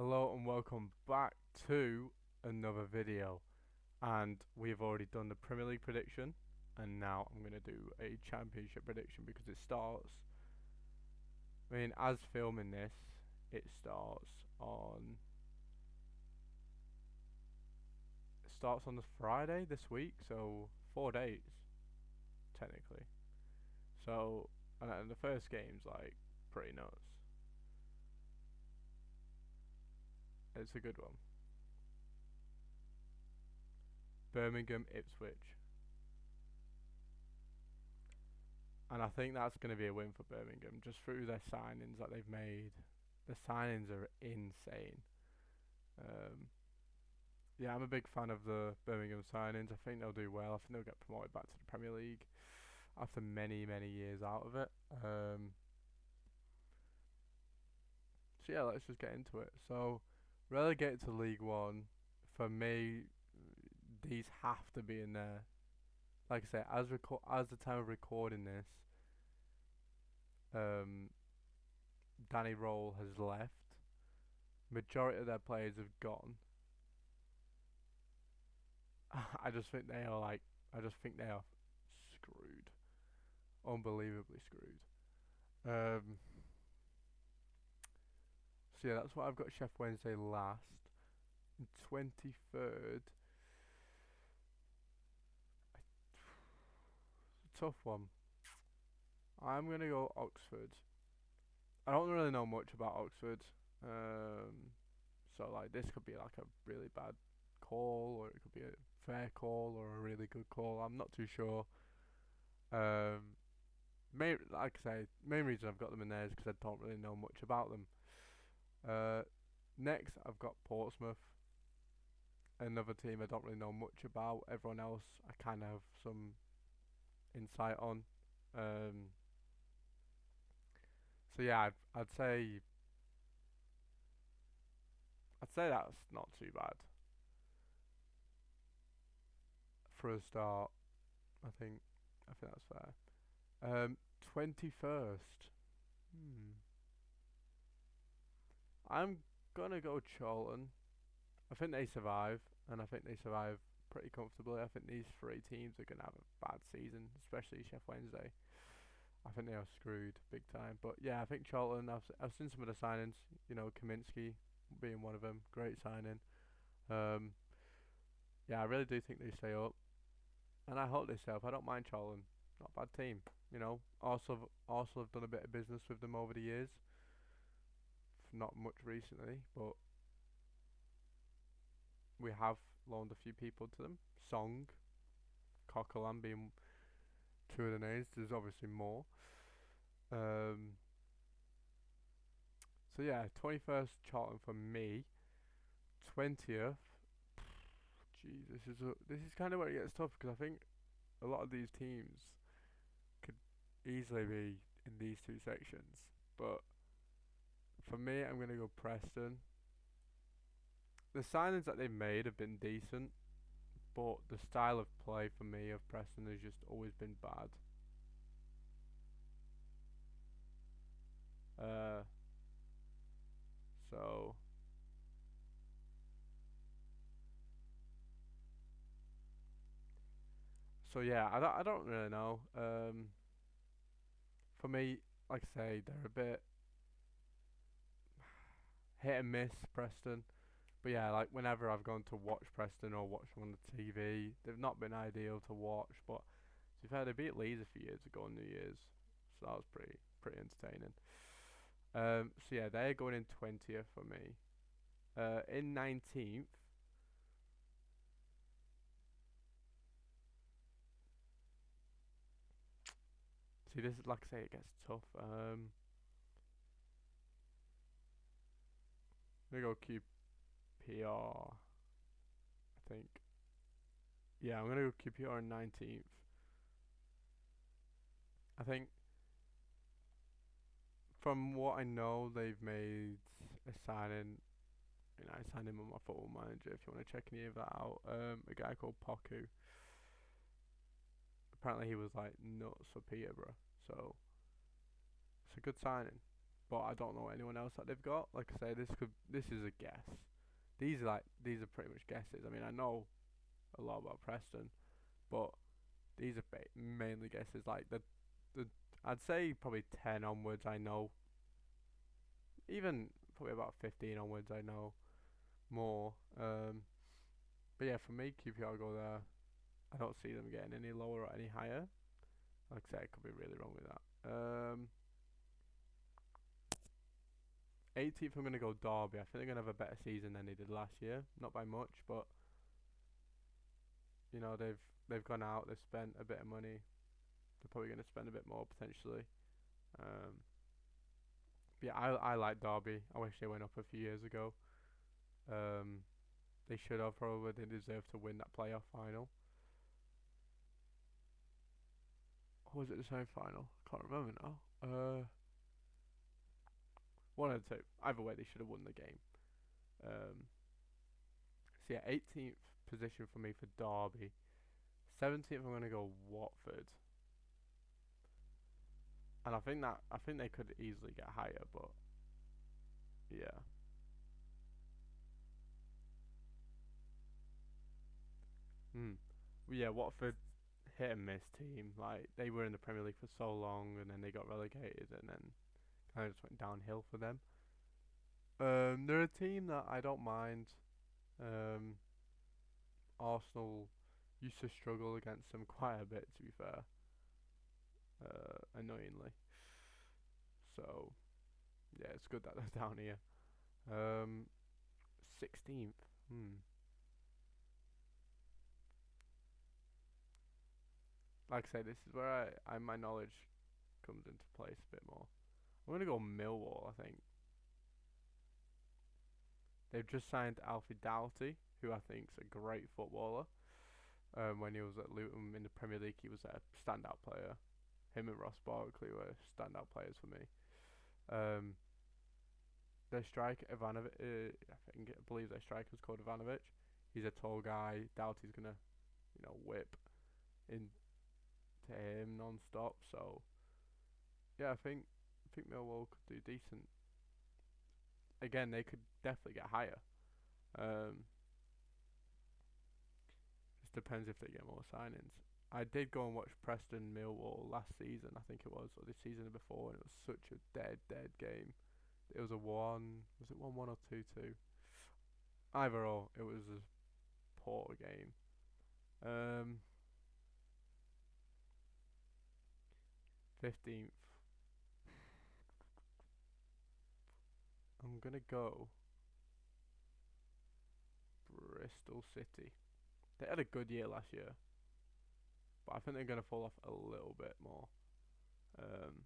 Hello and welcome back to another video, and we've already done the Premier League prediction, and now I'm going to do a Championship prediction because as filming this, it starts on the Friday this week, so 4 days technically. So and the first game's like pretty nuts. It's a good one. Birmingham Ipswich. And I think that's going to be a win for Birmingham just through their signings that they've made. The signings are insane. Um, yeah, I'm a big fan of the Birmingham signings. I think they'll do well. I think they'll get promoted back to the Premier League after many, many years out of it. So yeah, let's just get into it. So relegated to League One, for me, these have to be in there. Like I say, as the time of recording this, um, Danny Roll has left. Majority of their players have gone. I just think they are like, I just think they are screwed, unbelievably screwed. Um, so yeah, that's why I've got Chef Wednesday last. 23rd, tough one. I'm gonna go Oxford. I don't really know much about Oxford, um, so like this could be like a really bad call, or it could be a fair call, or a really good call. I'm not too sure. Um, like I say, main reason I've got them in there is because I don't really know much about them. Uh, Next, I've got Portsmouth, another team I don't really know much about. Everyone else, I kind of have some insight on. Um, so yeah, I'd say that's not too bad for a start. I think I think that's fair. 21st. Hmm. I'm gonna go Charlton. I think they survive, and I think they survive pretty comfortably. I think these three teams are gonna have a bad season, especially Chef Wednesday. I think they are screwed big time. But yeah, I think Charlton. I've seen some of the signings. You know, Kaminsky being one of them. Great signing. Um, yeah, I really do think they stay up, and I hope they stay up. I don't mind Charlton. Not a bad team. You know, also have done a bit of business with them over the years. Not much recently, but we have loaned a few people to them. Song, Coquelin being two of the names. There's obviously more. Um, so yeah, 21st Charlton for me. 20th. Geez, this is kind of where it gets tough because I think a lot of these teams could easily be in these two sections. But for me, I'm gonna go Preston. The signings that they've made have been decent, but the style of play for me of Preston has just always been bad. Uh, so yeah, I don't really know. For me, like I say, they're a bit hit and miss, Preston. But yeah, like whenever I've gone to watch Preston or watch them on the TV, they've not been ideal to watch. But to be fair, they beat Leeds a few years ago on New Year's, so that was pretty entertaining. So yeah, they're going in 20th for me. In 19th, see this is like I say, it gets tough. I'm gonna go QPR. I think. Yeah, I'm gonna go QPR in 19th. I think from what I know, they've made a signing. You know, I signed him on my football manager. If you want to check any of that out, a guy called Poku. Apparently, he was like nuts for Peterborough, so it's a good signing. but I don't know anyone else that they've got. Like I say, this is a guess. These are pretty much guesses. I mean, I know a lot about Preston, but these are mainly guesses. Like the I'd say probably 10 onwards. I know, even probably about 15 onwards. I know more. But yeah, for me, QPR go there. I don't see them getting any lower or any higher. Like I said, I could be really wrong with that. 18th, I'm gonna go Derby. I think they're gonna have a better season than they did last year. Not by much, but you know they've gone out. They've spent a bit of money. They're probably gonna spend a bit more potentially. Um, yeah, I like Derby. I wish they went up a few years ago. Um, they should have probably. They deserve to win that playoff final. Or was it the semi final? Can't remember now. One of the two. Either way, they should have won the game. Um, so yeah, 18th position for me for Derby. 17th, I'm gonna go Watford, and I think they could easily get higher, but yeah. Hmm. Well, yeah, Watford hit and miss team. Like they were in the Premier League for so long, and then they got relegated, and then kind of just went downhill for them. They're a team that I don't mind. Um, Arsenal used to struggle against them quite a bit, to be fair. Annoyingly. So yeah, it's good that they're down here. Um, 16th. Hmm. Like I say, this is where I my knowledge comes into place a bit more. I'm gonna go Millwall. I think they've just signed Alfie Doughty, who I think's a great footballer. When he was at Luton in the Premier League, he was a standout player. Him and Ross Barkley were standout players for me. Um, their striker Ivanovic, I believe their striker's called Ivanovic. He's a tall guy. Doughty's gonna, whip into him non-stop. So yeah, I think Millwall could do decent. Again, they could definitely get higher. Um, just depends if they get more signings. I did go and watch Preston Millwall last season, I think it was, or the season before, and it was such a dead game. It was a one. Was it 1-1 or 2-2? Either or, it was a poor game. Um, 15th. I'm gonna go Bristol City. They had a good year last year, but I think they're gonna fall off a little bit more. Um,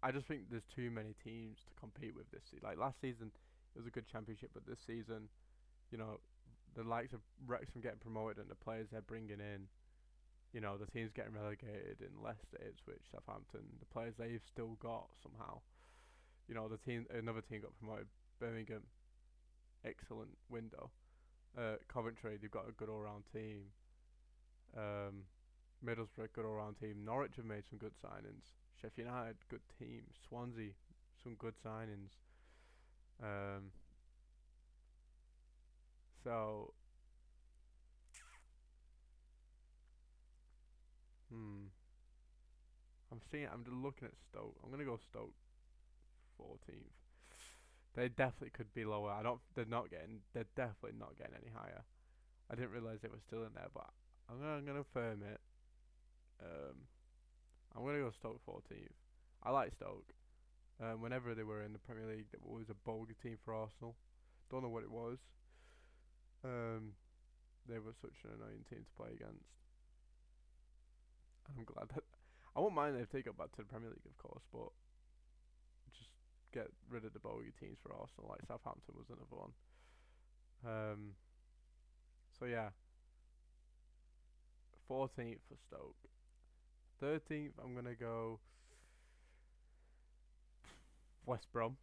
I just think there's too many teams to compete with this season. Like last season, it was a good championship, but this season, you know, the likes of Wrexham getting promoted and the players they're bringing in, the teams getting relegated in Leicester, Ipswich, Southampton, the players they've still got somehow. Another team got promoted, Birmingham, excellent window. Coventry, they've got a good all-round team. Um, Middlesbrough, good all-round team. Norwich have made some good signings. Sheffield United, good team. Swansea, some good signings. Um, so, hmm. I'm just looking at Stoke. I'm gonna go Stoke 14th. They definitely could be lower. I don't. They're definitely not getting any higher. I didn't realize they were still in there, but I'm gonna firm it. Um, I'm gonna go Stoke 14th. I like Stoke. Whenever they were in the Premier League, there was a bogey team for Arsenal. Don't know what it was. Um, they were such an annoying team to play against. I'm glad that I won't mind if they go back to the Premier League, of course, but just get rid of the bogey teams for Arsenal. Like Southampton was another one. Um, so yeah, 14th for Stoke. 13th, I'm gonna go West Brom.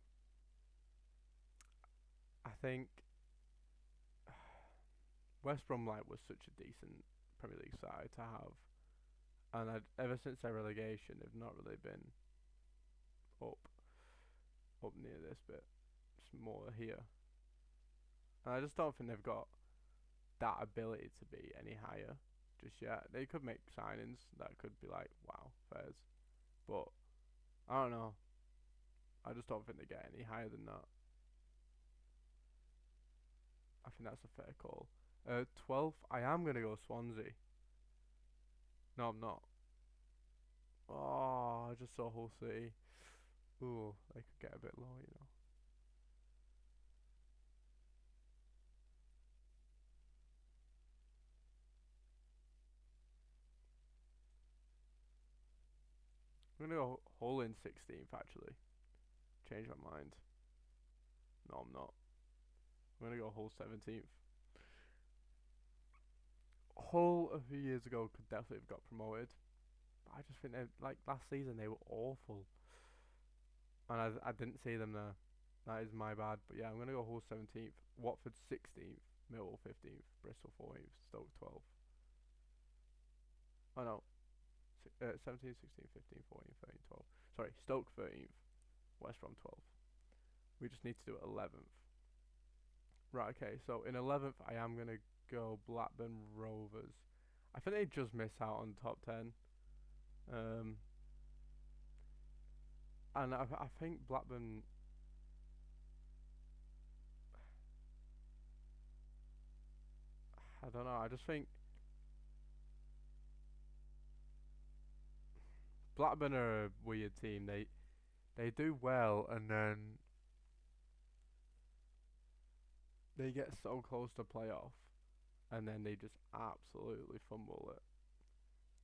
I think West Brom was such a decent Premier League side to have, and ever since their relegation, they've not really been up. up near this bit. It's more here. And I just don't think they've got that ability to be any higher just yet. They could make signings that could be like, wow, fairs. But I don't know. I just don't think they get any higher than that. I think that's a fair call. 12th, I am going to go Swansea. No, I'm not. Oh, I just saw Hull City. Ooh, they could get a bit low, you know. I'm going to go Hull in 16th, actually. Change my mind. No, I'm not. I'm going to go Hull 17th. Hull a few years ago could definitely have got promoted. But I just think they like last season they were awful, and I didn't see them there. That is my bad. But yeah, I'm gonna go Hull 17th, Watford 16th, Millwall 15th, Bristol 14th, Stoke 12th. Oh no, 17th, 16th, 15th, 14th, 13th, 12th. Sorry, Stoke 13th, West Brom 12th. We just need to do 11th. Right. Okay. So in 11th, I am gonna go Blackburn Rovers. I think they just miss out on top 10. Um, and I think Blackburn. I don't know. I just think Blackburn are a weird team. They do well and then they get so close to playoff and then they just absolutely fumble it.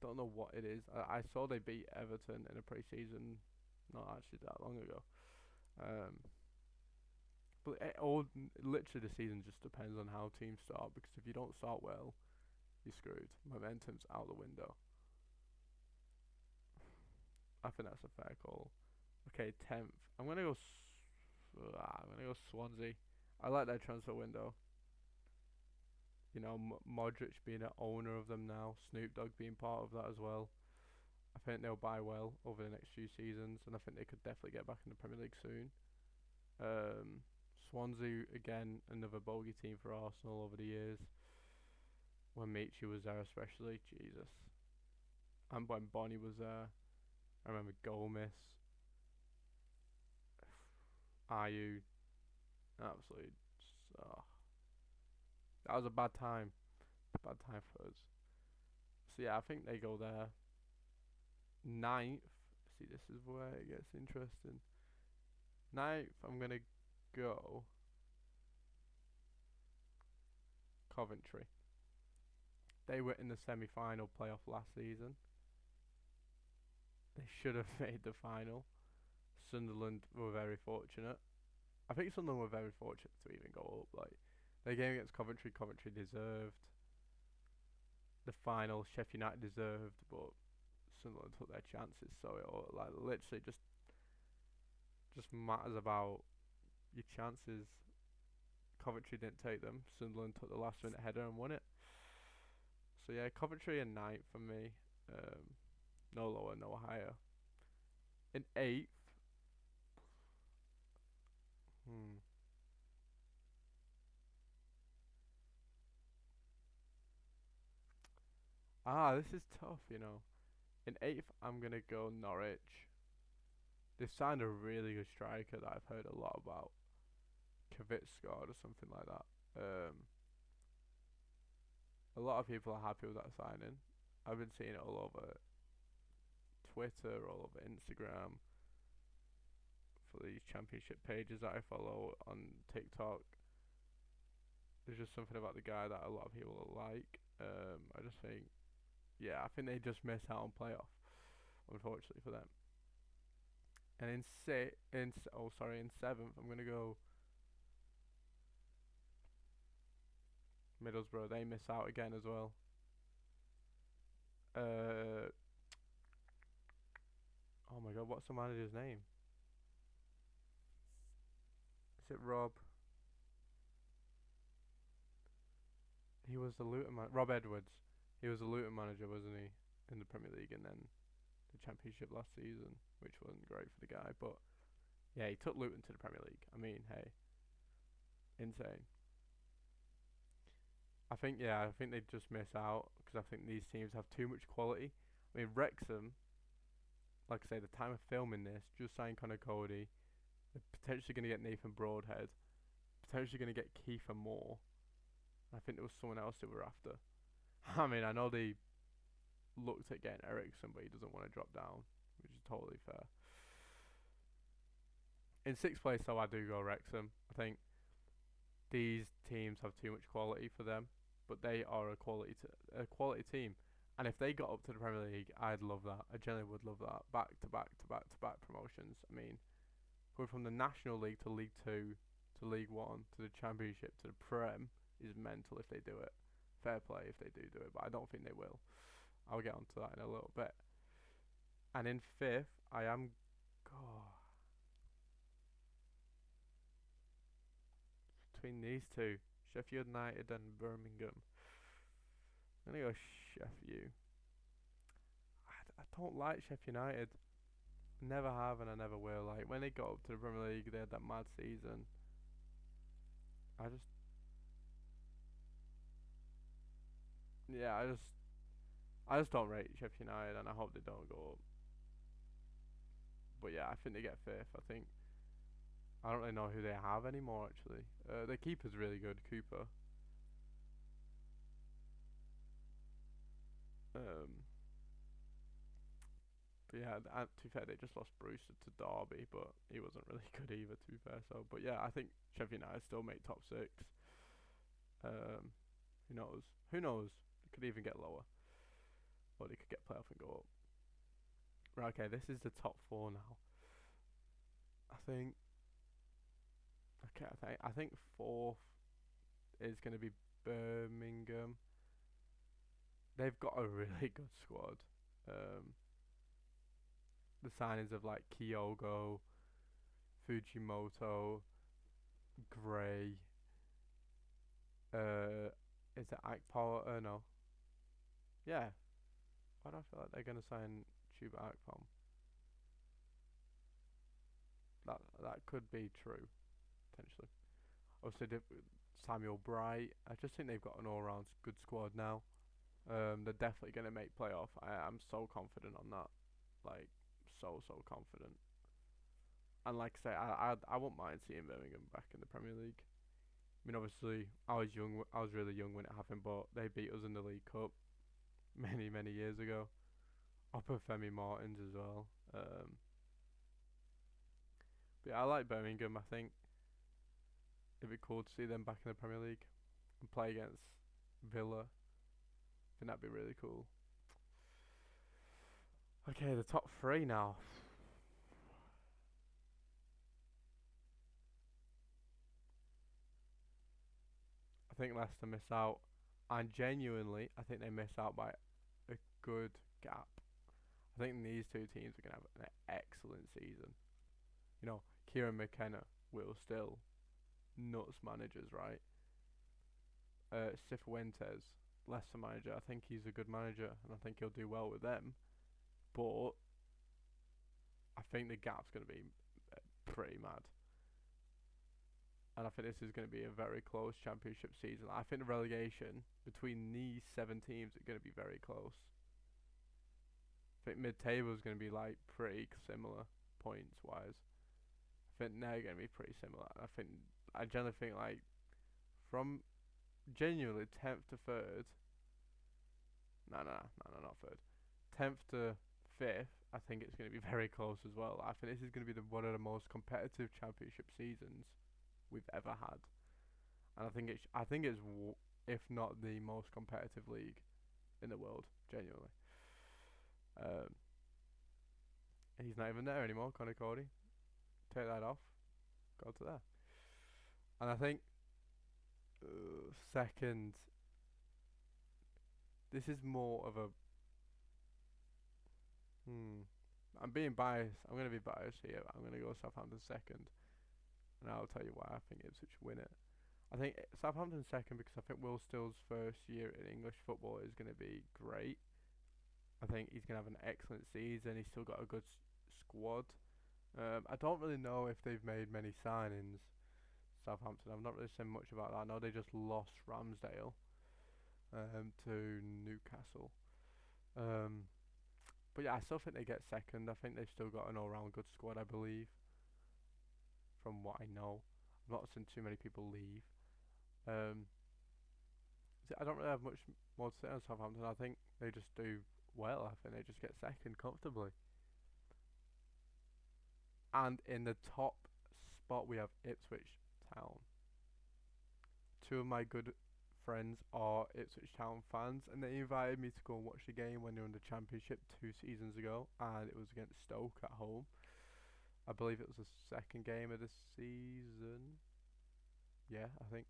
Don't know what it is. I saw they beat Everton in a pre-season, not actually that long ago. Um, but it all literally the season just depends on how teams start because if you don't start well, you're screwed. Momentum's out the window. I think that's a fair call. Okay, 10th. I'm gonna go Swansea. I like their transfer window. You know, Modric being an owner of them now, Snoop Dogg being part of that as well. I think they'll buy well over the next few seasons, and I think they could definitely get back in the Premier League soon. Um, Swansea again, another bogey team for Arsenal over the years. When Michi was there, especially, Jesus, and when Bonnie was there, I remember Gomez, Ayu, absolutely. Oh, that was a bad time. Bad time for us. So yeah, I think they go there. Ninth. See, this is where it gets interesting. Ninth, I'm gonna go Coventry. They were in the semi-final playoff last season. They should have made the final. Sunderland were very fortunate. I think Sunderland were very fortunate to even go up. Like their game against Coventry, Coventry deserved the final. Sheffield United deserved, but Sunderland took their chances. So it all, like literally just matters about your chances. Coventry didn't take them. Sunderland took the last minute header and won it. So yeah, Coventry in ninth for me. Um, no lower, no higher. In eighth, hmm. This is tough, you know. In eighth, I'm gonna go Norwich. They've signed a really good striker that I've heard a lot about. Kvitskard or something like that. A lot of people are happy with that signing. I've been seeing it all over Twitter, all over Instagram, for these championship pages that I follow on TikTok. There's just something about the guy that a lot of people like. I just think, yeah, I think they just missed out on playoff, unfortunately for them. And in seventh, I'm gonna go Middlesbrough. They miss out again as well. Uh, oh my God, what's the manager's name? Is it Rob? He was the Luton man. Rob Edwards. He was the Luton manager, wasn't he, in the Premier League, and then the Championship last season, which wasn't great for the guy. But Yeah, he took Luton to the Premier League. I mean, hey, insane. I think they just miss out because I think these teams have too much quality. I mean, Wrexham, like I say, the time of filming this, just signed Connor Cody. They're potentially going to get Nathan Broadhead. Potentially going to get Kiefer Moore. I think there was someone else they were after. I mean, I know they looked at getting Ericsson, but he doesn't want to drop down, which is totally fair. In sixth place, though, I do go Wrexham. I think these teams have too much quality for them, but they are a quality team. And if they got up to the Premier League, I'd love that. I generally would love that. Back to back to back to back promotions. I mean, going from the National League to League Two to League One to the Championship to the Prem is mental if they do it. Fair play if they do it, but I don't think they will. I'll get onto that in a little bit. And in fifth, I am. God, between these two, Sheffield United and Birmingham. I'm gonna go Sheffield. I don't like Sheffield United. Never have and I never will. Like when they got up to the Premier League, they had that mad season. I just, yeah, I just don't rate Sheffield United, and I hope they don't go up. But yeah, I think they get fifth. I don't really know who they have anymore actually. The keeper's really good, Cooper. Um, but yeah, to be fair, they just lost Brewster to Derby, but he wasn't really good either. To be fair, so but yeah, I think Sheffield United still make top six. Um, who knows? Who knows? They could even get lower, or they could get playoff and go up. Right, okay, this is the top four now. I think. Okay, I think fourth is going to be Birmingham. They've got a really good squad. Um, the signings of like Kyogo, Fujimoto, Gray. Is it Akpom? No. Yeah. Why do I feel like they're gonna sign Chuba Akpom? That could be true potentially. Obviously, Samuel Bright. I just think they've got an all-round good squad now. They're definitely gonna make playoff. I'm so confident on that. Like so confident. And like I say, I won't mind seeing Birmingham back in the Premier League. I mean, obviously, I was young. I was really young when it happened, but they beat us in the League Cup many years ago. Upper Femi Martins as well. But yeah, I like Birmingham. I think it'd be cool to see them back in the Premier League and play against Villa. I think that'd be really cool. Okay, the top three now. I think Leicester miss out, and genuinely, I think they miss out by a good gap. I think these two teams are gonna have an excellent season. You know, Kieran McKenna will still nuts managers, right? Cifuentes, Leicester manager. I think he's a good manager, and I think he'll do well with them. But I think the gap's going to be pretty mad, and I think this is going to be a very close championship season. I think the relegation between these seven teams is going to be very close. I think mid-table is going to be like pretty similar points wise. I think they're going to be pretty similar. I generally think like from genuinely 10th to 3rd. No, not 3rd. 10th to 5th. I think it's going to be very close as well. I think this is going to be one of the most competitive championship seasons we've ever had, and I think it's if not the most competitive league in the world, genuinely. Um, he's not even there anymore, Connor Cody. Take that off, go to there, and I think second. This is more of a hmm. I'm being biased. I'm gonna be biased here. I'm gonna go Southampton second, and I'll tell you why I think Ipswich win it. I think Southampton second because I think Will Still's first year in English football is going to be great. I think he's going to have an excellent season. He's still got a good squad. I don't really know if they've made many signings. Southampton. I've not really seen much about that. I know they just lost Ramsdale to Newcastle. Um, but yeah, I still think they get second. I think they've still got an all-round good squad. I believe, from what I know, I've not seen too many people leave. Um, I don't really have much more to say on Southampton. I think they just do well. I think they just get second comfortably. And in the top spot we have Ipswich Town. Two of my good friends are Ipswich Town fans, and they invited me to go and watch the game when they were in the Championship 2 seasons ago, and it was against Stoke at home. I believe it was the second game of the season. Yeah, I think.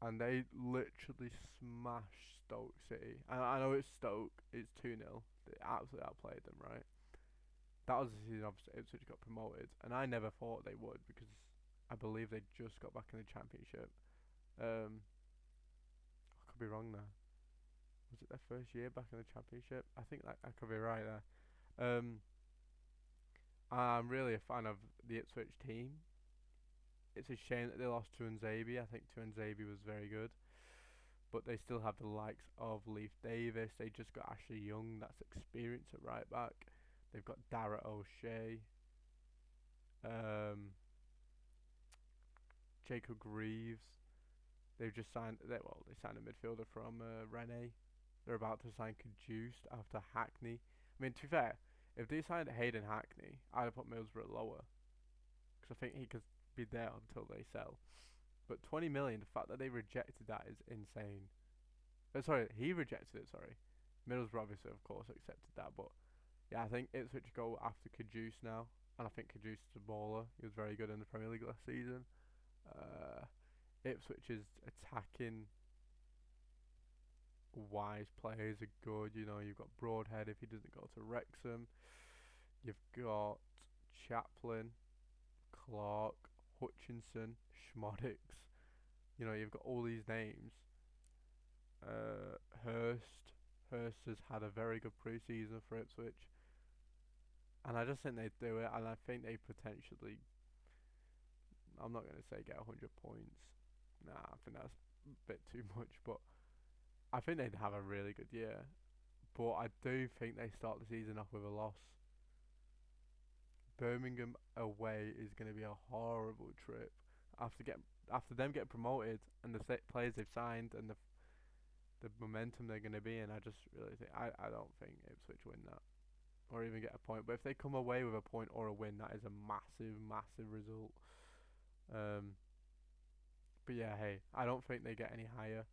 And they literally smashed Stoke City. And I know it's Stoke, it's 2-0. They absolutely outplayed them, right? That was the season obviously Ipswich got promoted, and I never thought they would because I believe they just got back in the Championship. Um, I could be wrong there. Was it their first year back in the Championship? I think that I could be right there. Um, I'm really a fan of the Ipswich team. It's a shame that they lost to Nzabi. I think Nzabi was very good, but they still have the likes of Leif Davis. They just got Ashley Young, that's experience at right back. They've got Dara O'Shea, um, Jacob Greaves. They've just signed. They signed a midfielder from Rennes. They're about to sign Cajuste after Hackney. I mean, to be fair, if they signed Hayden Hackney, I'd have put Middlesbrough lower because I think he could be there until they sell. But 20 million, the fact that they rejected that is insane. Sorry, he rejected it. Sorry, Middlesbrough obviously, of course, accepted that. But yeah, I think Ipswich go after Cajuste now, and I think Cajuste is a baller. He was very good in the Premier League last season. Uh, Ipswich is attacking wise players are good. You know, you've got Broadhead if he doesn't go to Wrexham. You've got Chaplin, Clark, Hutchinson, Schmoddix. You know, you've got all these names. Hurst. Hurst has had a very good pre-season for Ipswich. And I just think they do it. And I think they potentially, I'm not going to say get 100 points. Nah, I think that's a bit too much. But I think they'd have a really good year. But I do think they start the season off with a loss. Birmingham away is going to be a horrible trip after them getting promoted and the players they've signed and the momentum they're going to be in. I just really think I don't think Ipswich win that or even get a point. But if they come away with a point or a win, that is a massive result. Um, but yeah, hey, I don't think they get any higher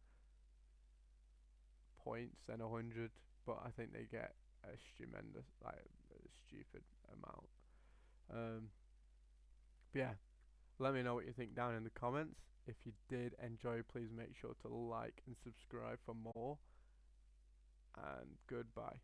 points than 100, but I think they get a tremendous, like a stupid amount. Um, but yeah, let me know what you think down in the comments. If you did enjoy, please make sure to like and subscribe for more. And goodbye.